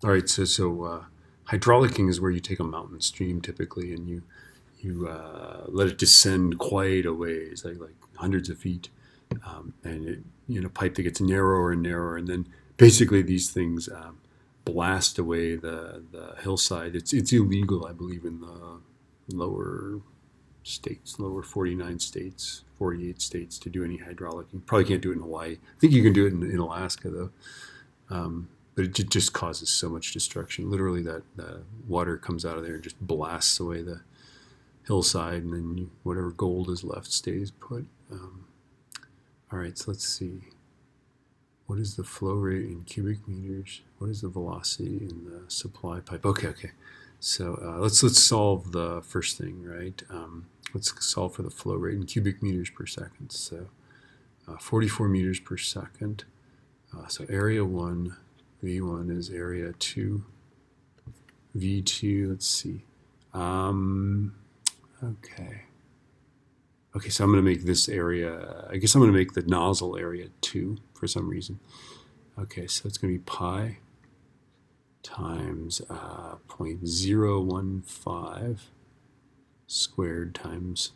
All right, so hydraulicking is where you take a mountain stream typically, and you let it descend quite a ways, like hundreds of feet, and it pipe that gets narrower and narrower, and then basically these things blast away the hillside. It's illegal, I believe, in the lower states, lower 49 states, 48 states to do any hydraulicking. Probably can't do it in Hawaii. I think you can do it in Alaska though. But it just causes so much destruction. Literally, that water comes out of there and just blasts away the hillside, and then whatever gold is left stays put. All right, so let's see. What is the flow rate in cubic meters? What is the velocity in the supply pipe? Okay. So let's solve the first thing, right? Let's solve for the flow rate in cubic meters per second. So 44 meters per second. So area 1, V1 is area 2. V2, let's see. Okay, so I'm going to make this area, I guess I'm going to make the nozzle area 2 for some reason. Okay, so it's going to be pi times 0.015 squared times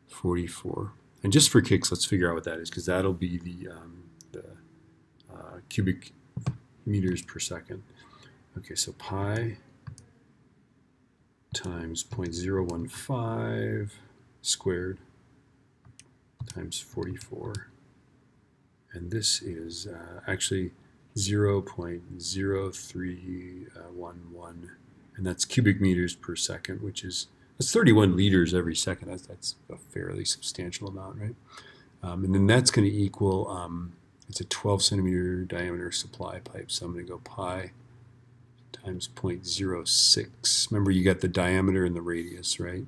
44. And just for kicks, let's figure out what that is, because that'll be the cubic meters per second. Okay, so pi times 0.015 squared times 44. And this is actually 0.0311, and that's cubic meters per second, that's 31 liters every second. That's a fairly substantial amount, right? And then that's going to equal, it's a 12 centimeter diameter supply pipe, so I'm going to go pi times 0.06. Remember, you got the diameter and the radius, right?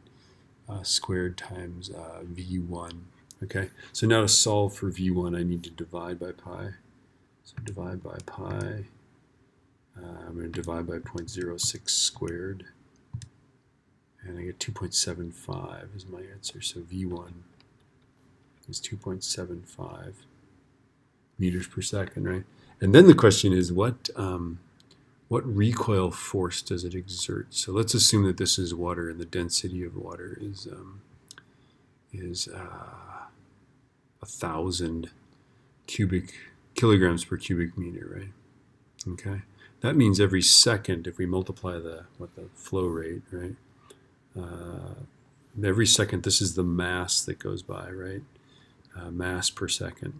Squared times V1. Okay, so now to solve for V1, I need to divide by pi. So divide by pi. I'm going to divide by 0.06 squared. And I get 2.75 is my answer. So V1 is 2.75 meters per second, right? And then the question is, what recoil force does it exert? So let's assume that this is water, and the density of water is 1,000 kilograms per cubic meter, right? Okay, that means every second, if we multiply the flow rate, right? Every second, this is the mass that goes by, right? Mass per second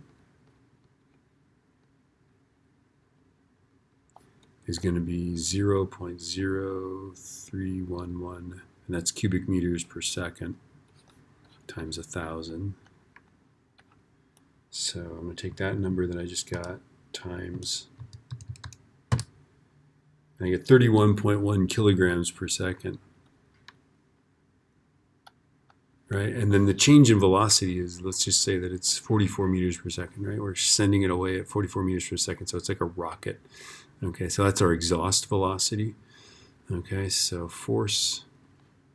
is going to be 0.0311, and that's cubic meters per second times 1,000. So I'm going to take that number that I just got times, and I get 31.1 kilograms per second. Right, and then the change in velocity is, let's just say that it's 44 meters per second, right? We're sending it away at 44 meters per second, so it's like a rocket. Okay, so that's our exhaust velocity. Okay, so force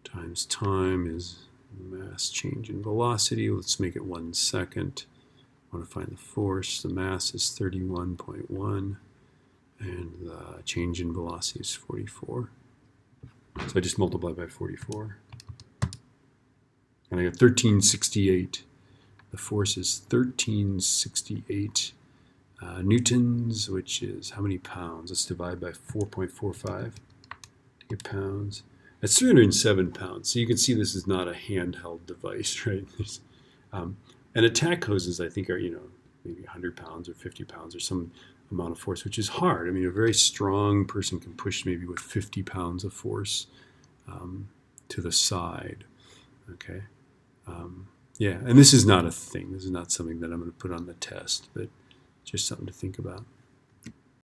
times time is mass change in velocity. Let's make it 1 second. I want to find the force. The mass is 31.1, and the change in velocity is 44. So I just multiply by 44. And I got 1368. The force is 1368 newtons, which is how many pounds? Let's divide by 4.45 to get pounds. That's 307 pounds. So you can see this is not a handheld device, right? And attack hoses, I think, are, maybe 100 pounds or 50 pounds or some amount of force, which is hard. I mean, a very strong person can push maybe with 50 pounds of force to the side. Okay. Yeah, and this is not a thing. This is not something that I'm going to put on the test, but just something to think about.